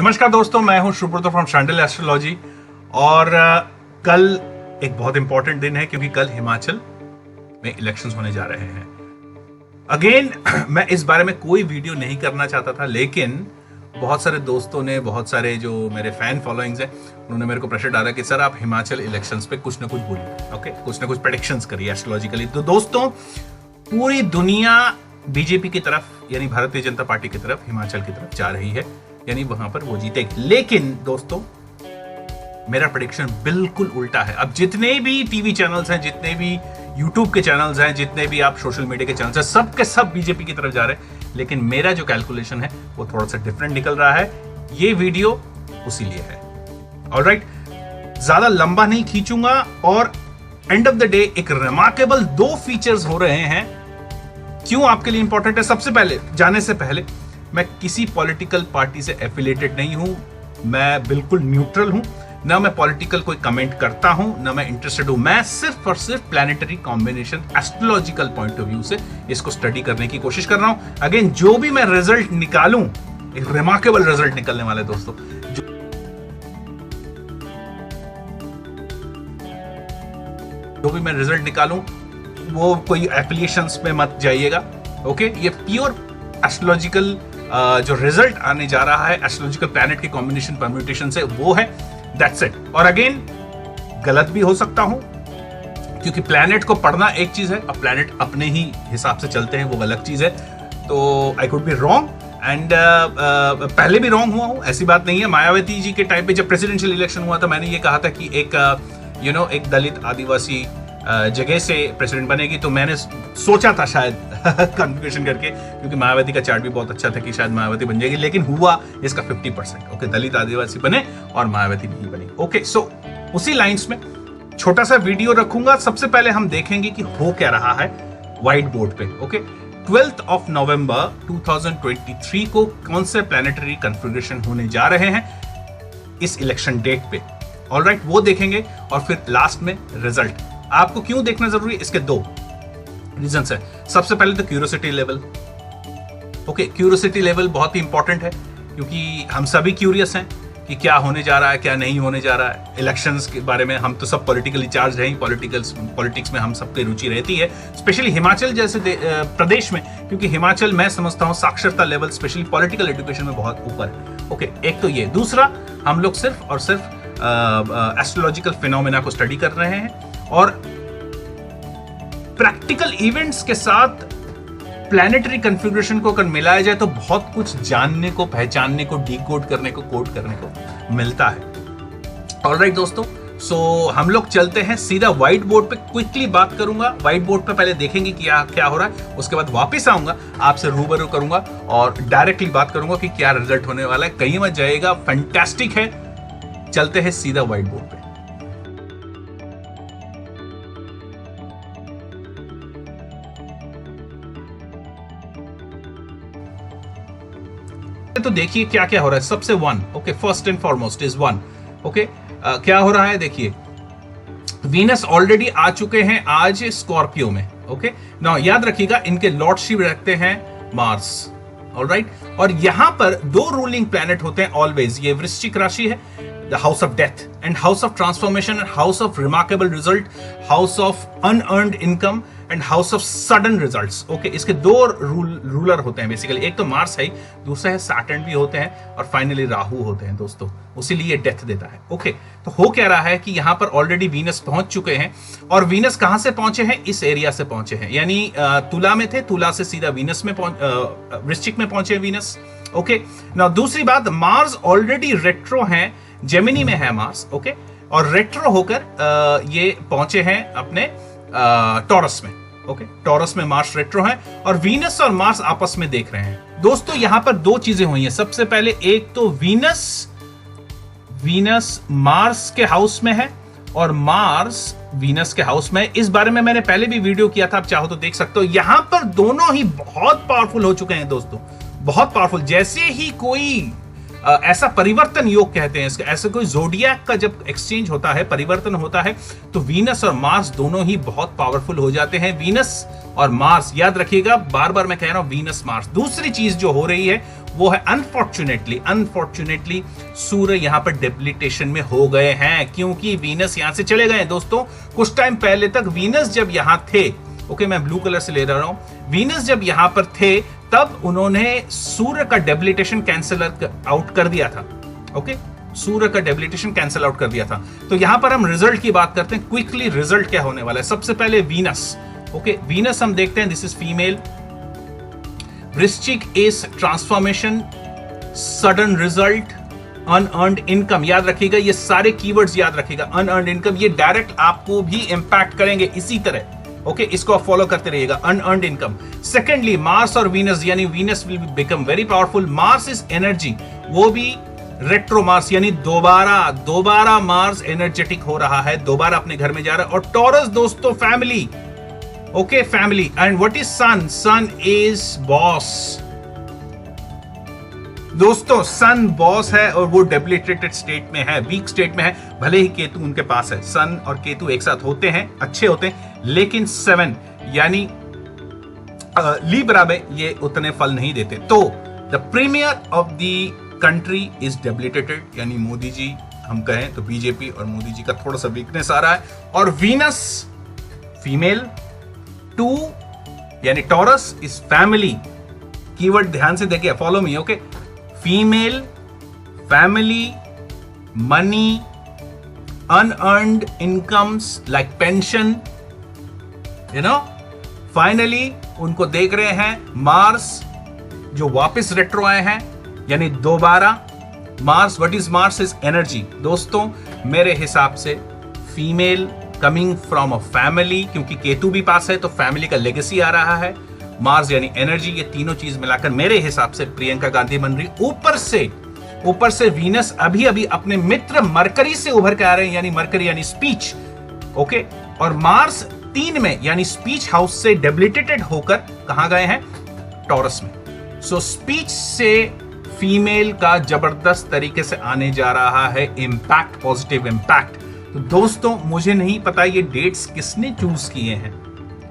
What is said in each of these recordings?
नमस्कार दोस्तों, मैं हूं शुभ्रत फ्रॉम शांडिल एस्ट्रोलॉजी। और कल एक बहुत इंपॉर्टेंट दिन है क्योंकि कल हिमाचल में इलेक्शंस होने जा रहे हैं। अगेन मैं इस बारे में कोई वीडियो नहीं करना चाहता था, लेकिन बहुत सारे दोस्तों ने, बहुत सारे जो मेरे फैन फॉलोइंग्स हैं, उन्होंने मेरे को प्रेशर डाला कि सर आप हिमाचल इलेक्शंस पे कुछ ना कुछ बोलिए, ओके, कुछ ना कुछ प्रेडिक्शंस करिए एस्ट्रोलॉजिकली। तो दोस्तों, पूरी दुनिया बीजेपी की तरफ यानी भारतीय जनता पार्टी की तरफ, हिमाचल की तरफ जा रही है, यानी वहां पर वो जीतेगी। लेकिन दोस्तों, मेरा प्रेडिक्शन बिल्कुल उल्टा है। अब जितने भी टीवी चैनल्स हैं, जितने भी यूट्यूब के चैनल्स हैं, जितने भी आप सोशल मीडिया के चैनल्स हैं, सब के सब बीजेपी की तरफ जा रहे हैं, लेकिन मेरा जो कैलकुलेशन है वो थोड़ा सा डिफरेंट निकल रहा है। ये वीडियो उसी लिए है। ऑलराइट, ज्यादा लंबा नहीं खींचूंगा और एंड ऑफ द डे एक रिमार्केबल 2 फीचर्स हो रहे हैं। क्यों आपके लिए इंपॉर्टेंट है? सबसे पहले, जाने से पहले, मैं किसी पॉलिटिकल पार्टी से एफिलिएटेड नहीं हूं, मैं बिल्कुल न्यूट्रल हूं, ना मैं पॉलिटिकल कोई कमेंट करता हूं, ना मैं इंटरेस्टेड हूं। मैं सिर्फ और सिर्फ planetary combination astrological point of view से इसको स्टडी करने की कोशिश कर रहा हूं। अगेन, जो भी मैं रिजल्ट निकालूं, एक रिमार्केबल रिजल्ट निकलने वाला है दोस्तों। जो भी मैं रिजल्ट निकालूं वो कोई एप्लीकेशंस में मत जाइएगा, ओके। ये प्योर एस्ट्रोलॉजिकल जो रिजल्ट आने जा रहा है एस्ट्रोलॉजिकल प्लैनेट के कॉम्बिनेशन परम्यूटेशन से, वो है, दैट्स इट। और अगेन, गलत भी हो सकता हूं क्योंकि प्लैनेट को पढ़ना एक चीज है, अब प्लैनेट अपने ही हिसाब से चलते हैं, वो अलग चीज है। तो I could be wrong and पहले भी रॉन्ग हुआ हूं, ऐसी बात नहीं है। मायावती जी के टाइम पे जब प्रेसिडेंशियल इलेक्शन हुआ था, मैंने ये कहा था कि एक एक दलित आदिवासी जगह से प्रेसिडेंट बनेगी। तो मैंने सोचा था शायद कन्फ्यूजन करके, क्योंकि मायावती का चार्ट भी बहुत अच्छा था कि शायद मायावती बन जाएगी, लेकिन हुआ इसका 50%, ओके, दलित आदिवासी बने और मायावती नहीं बनी, ओके। सो उसी लाइंस में छोटा सा वीडियो रखूंगा। सबसे पहले हम देखेंगे कि हो क्या रहा है व्हाइट बोर्ड पे, ओके। 12th of November 2023 को कौन से प्लैनेटरी कन्फिगरेशन होने जा रहे हैं इस इलेक्शन डेट पे, ऑलराइट, वो देखेंगे। और फिर लास्ट में रिजल्ट। आपको क्यों देखना जरूरी है? इसके 2 रीजंस है। सबसे पहले तो curiosity level, okay. Curiosity level बहुत ही इंपॉर्टेंट है क्योंकि हम सभी क्यूरियस हैं कि क्या होने जा रहा है, क्या नहीं होने जा रहा है इलेक्शंस के बारे में। हम तो सब पॉलिटिकली चार्ज हैं, पॉलिटिक्स में हम सबकी रुचि रहती है, स्पेशली हिमाचल जैसे प्रदेश में, क्योंकि हिमाचल मैं समझता हूं साक्षरता लेवल स्पेशली पॉलिटिकल एजुकेशन में बहुत ऊपर है, ओके। एक तो ये। दूसरा, हम लोग सिर्फ और सिर्फ एस्ट्रोलॉजिकल फिनोमेना को स्टडी कर रहे हैं और प्रैक्टिकल इवेंट्स के साथ प्लैनेटरी कन्फिगरेशन को अगर मिलाया जाए तो बहुत कुछ जानने को, पहचानने को, डीकोड करने को, कोड करने को मिलता है। ऑलराइट दोस्तों, सो हम लोग चलते हैं सीधा व्हाइट बोर्ड पे। क्विकली बात करूंगा व्हाइट बोर्ड पे, पहले देखेंगे कि क्या हो रहा है, उसके बाद वापस आऊंगा, आपसे रूबरू करूंगा और डायरेक्टली बात करूंगा कि क्या रिजल्ट होने वाला है। कहीं मत जाइएगा, फैंटास्टिक है। चलते हैं सीधा व्हाइट बोर्ड पे। तो देखिए क्या क्या हो रहा है। सबसे 1, okay, first and foremost is 1, okay. क्या हो रहा है देखिए, वीनस ऑलरेडी आ चुके हैं आज स्कॉर्पियो में, ओके। नाउ याद रखिएगा, इनके लॉर्डशिप रखते हैं मार्स, ऑलराइट। और यहां पर 2 रूलिंग प्लैनेट होते हैं ऑलवेज। ये वृश्चिक राशि है, the house of death and house of transformation and house of remarkable result, house of unearned income and house of sudden results, okay. इसके 2 रूलर होते हैं बेसिकली। एक तो मार्स है, दूसरा है सैटर्न भी होते हैं, और फाइनली राहु होते हैं दोस्तों। उसीलिए ये डेथ देता है, ओके। तो हो क्या रहा है कि यहां पर ऑलरेडी वीनस पहुंच चुके हैं। और वीनस कहां से पहुंचे हैं? इस एरिया से पहुंचे हैं, यानी तुला में थे, तुला से सीधा वीनस में वृश्चिक में पहुंचे वीनस, ओके। नाउ दूसरी बात, मार्स ऑलरेडी रेट्रो हैं, जेमिनी में है मार्स, ओके। और रेट्रो होकर ये पहुंचे हैं अपने टॉरस में, ओके। टॉरस में मार्स रेट्रो है और वीनस और मार्स आपस में देख रहे हैं। दोस्तों, यहां पर 2 चीजें हुई हैं। सबसे पहले, एक तो वीनस मार्स के हाउस में है और मार्स वीनस के हाउस में। इस बारे में मैंने पहले भी वीडियो किया था, आप चाहो तो देख सकते हो। यहां पर दोनों ही बहुत पावरफुल हो चुके हैं दोस्तों, बहुत पावरफुल। जैसे ही कोई ऐसा परिवर्तन योग कहते हैं इसका, ऐसा कोई जोडियक का जब एक्सचेंज होता है, परिवर्तन होता है, तो वीनस और मार्स दोनों ही बहुत पावरफुल हो जाते हैं। वीनस और मार्स, याद रखिएगा, बार बार मैं कह रहा हूं वीनस मार्स। दूसरी चीज जो हो रही है वो है अनफॉर्चुनेटली सूर्य यहां पर डेबिलिटेशन में हो गए हैं, क्योंकि वीनस यहां से चले गए दोस्तों। कुछ टाइम पहले तक वीनस जब यहां थे, ओके मैं ब्लू कलर से ले रहा हूं, वीनस जब यहां पर थे तब उन्होंने सूर्य का डेबिलिटेशन कैंसिल आउट कर दिया था। ओके, सूर्य का डेबिलिटेशन कैंसिल आउट कर दिया था। तो यहां पर हम रिजल्ट की बात करते हैं, क्विकली रिजल्ट क्या होने वाला है। सबसे पहले वीनस, ओके वीनस हम देखते हैं, दिस इज फीमेल। वृश्चिक is transformation, sudden result, unearned income. याद रखिएगा, ये सारे कीवर्ड्स याद रखिएगा। अनअर्न्ड इनकम ये डायरेक्ट आपको भी इंपैक्ट करेंगे इसी तरह। ओके, इसको आप फॉलो करते रहिएगा, अनअर्न्ड इनकम। सेकेंडली मार्स और वीनस, यानी Venus will become very powerful. Mars is energy, वो भी रेट्रो मार्स, यानी दोबारा मार्स एनर्जेटिक हो रहा है, दोबारा अपने घर में जा रहा है। और टॉरस दोस्तों family, okay family. And what is sun? Sun is boss दोस्तों, सन बॉस है और वो डेबिलिटेटेड स्टेट में है, वीक स्टेट में है। भले ही केतु उनके पास है, सन और केतु एक साथ होते हैं, अच्छे होते हैं, लेकिन 7 यानी लीब्रा में ये उतने फल नहीं देते। तो the premier of the country is debilitated, यानी मोदी जी हम कहें तो बीजेपी और मोदी जी का थोड़ा सा वीकनेस आ रहा है। और वीनस फीमेल, 2 यानी टॉरस इज फैमिली। कीवर्ड ध्यान से देखिए, follow me, okay. Female, family, money, unearned incomes like pension, you know. Finally उनको देख रहे हैं मार्स जो वापस रेट्रो आए हैं, यानी दोबारा Mars. What is Mars? Is energy दोस्तों। मेरे हिसाब से female coming from a family, क्योंकि केतु भी पास है तो फैमिली का लेगेसी आ रहा है। मार्स यानी एनर्जी, ये तीनों चीज मिलाकर मेरे हिसाब से प्रियंका गांधी बन रही। ऊपर से वीनस अभी अभी अपने मित्र मरकरी से उभर के आ रहे हैं, यानी मरकरी यानी स्पीच, ओके। और मार्स 3 में यानी स्पीच हाउस से डेबिलिटेटेड होकर कहां गए हैं? टॉरस में। सो स्पीच से फीमेल का जबरदस्त तरीके से आने जा रहा है इंपैक्ट, पॉजिटिव इंपैक्ट। तो दोस्तों मुझे नहीं पता ये डेट्स किसने चूज किए हैं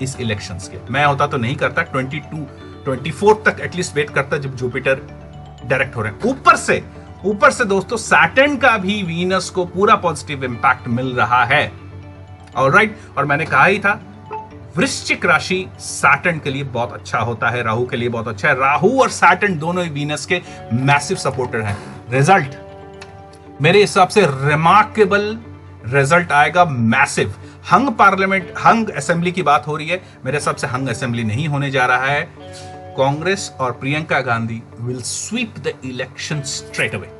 इस इलेक्शंस के। मैं होता तो नहीं करता, 24 तक एटलीस्ट वेट करता जब जुपिटर डायरेक्ट हो रहे हैं। ऊपर से दोस्तों सैटर्न का भी वीनस को पूरा पॉजिटिव इंपैक्ट मिल रहा है। ऑलराइट, और मैंने कहा ही था वृश्चिक राशि सैटर्न के लिए बहुत अच्छा होता है, राहु के लिए बहुत अच्छा है। राहु और सैटर्न दोनों ही वीनस के मैसिव सपोर्टर हैं। रिजल्ट मेरे हिसाब से रिमार्केबल रिजल्ट आएगा, मैसिव। हंग असेंबली की बात हो रही है, मेरे हिसाब से हंग असेंबली नहीं होने जा रहा है। कांग्रेस और Priyanka Gandhi will sweep the election straight away.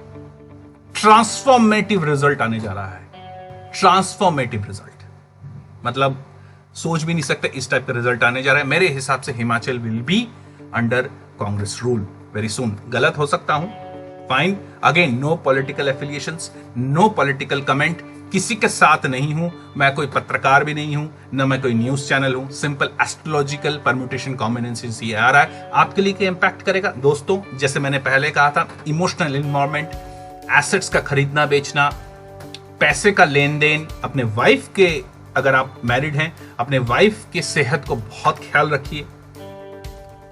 Transformative result आने जा रहा है, ट्रांसफॉर्मेटिव रिजल्ट, मतलब सोच भी नहीं सकते इस टाइप का रिजल्ट आने जा रहा है। मेरे हिसाब से Himachal will be under Congress rule very soon. गलत हो सकता हूं, fine. Again no political affiliations, no political comment, किसी के साथ नहीं हूं मैं, कोई पत्रकार भी नहीं हूं, न मैं कोई न्यूज चैनल हूं। सिंपल एस्ट्रोलॉजिकल परम्यूटेशन कॉम्बिनेशन ये आ रहा है। आपके लिए क्या इंपैक्ट करेगा दोस्तों? जैसे मैंने पहले कहा था, इमोशनल इन्वॉल्वमेंट, एसेट्स का खरीदना बेचना, पैसे का लेन देन, अपने वाइफ के, अगर आप मैरिड हैं अपने वाइफ की सेहत को बहुत ख्याल रखिए,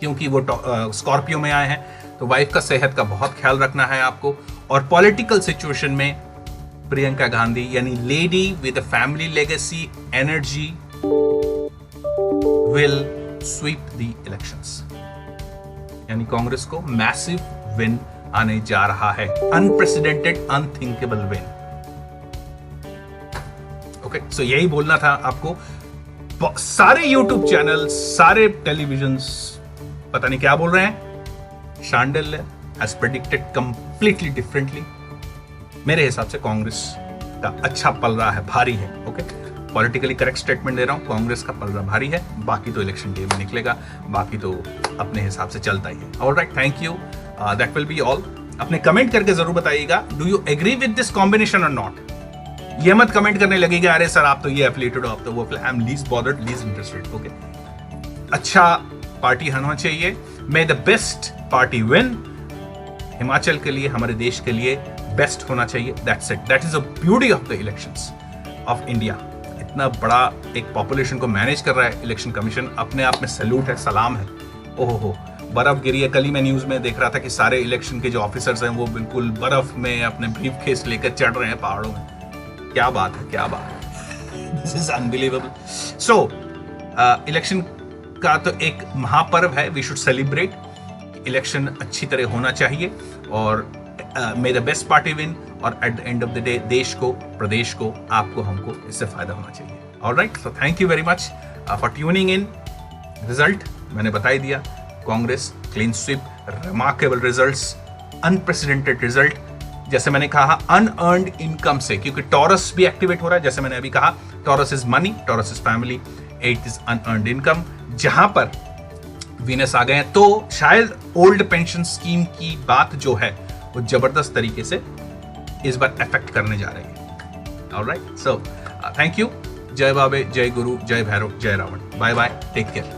क्योंकि वो स्कॉर्पियो में आए हैं, तो वाइफ का सेहत का बहुत ख्याल रखना है आपको। और पॉलिटिकल सिचुएशन में प्रियंका गांधी यानी lady with a family legacy energy will sweep the elections, यानी कांग्रेस को मैसिव विन आने जा रहा है, अनप्रेसिडेंटेड अनथिंकेबल विन। ओके, सो यही बोलना था आपको। सारे यूट्यूब चैनल, सारे टेलीविजन पता नहीं क्या बोल रहे हैं, Shandilya has predicted completely differently. मेरे हिसाब से कांग्रेस का अच्छा पल रहा है, भारी है। ओके, पॉलिटिकली करेक्ट स्टेटमेंट दे रहा हूं, कांग्रेस का पल रहा भारी है। बाकी तो इलेक्शन डे में निकलेगा, बाकी तो अपने हिसाब से चलता ही है। Alright, thank you, that will be all. अपने कमेंट करके जरूर बताइएगा, do you agree with this combination और नॉट। ये मत कमेंट करने लगेगा अरे सर आप तो ये एफिलिएटेड हो, आप तो वो, I am least bothered, least interested. Okay, अच्छा पार्टी होना चाहिए, मे the best party win. Himachal के लिए, हमारे देश के लिए बेस्ट होना चाहिए, that's it. That is the beauty of the elections of India. इतना बड़ा एक पॉपुलेशन को मैनेज कर रहा है इलेक्शन कमीशन, अपने आप में सैल्यूट है, सलाम है। ओहो, बर्फ गिरी है। कल ही मैं न्यूज में देख रहा था कि सारे इलेक्शन के जो ऑफिसर्स हैं वो बिल्कुल बर्फ में अपने ब्रीफ केस लेकर चढ़ रहे हैं पहाड़ों में। क्या बात है, क्या बात है, this is unbelievable. So election का तो एक महापर्व है, वी शुड सेलिब्रेट। इलेक्शन अच्छी तरह होना चाहिए और may the best party win, और at the end of the day देश को, प्रदेश को, आपको, हमको इससे फायदा होना चाहिए। Alright, so thank you very much for tuning in. Result मैंने बता ही दिया, Congress clean sweep, remarkable results, unprecedented result. जैसे मैंने कहा अनअर्न्ड इनकम से, क्योंकि टॉरस भी एक्टिवेट हो रहा है, जैसे मैंने अभी कहा taurus is money, taurus is family, 8 is unearned income. जहां पर वीनस आ गए हैं तो शायद ओल्ड पेंशन स्कीम की बात जो है वो जबरदस्त तरीके से इस बार अफेक्ट करने जा रही है। Alright, so thank you. जय बाबे, जय गुरु, जय भैरव, जय Ravan. Bye bye, take care.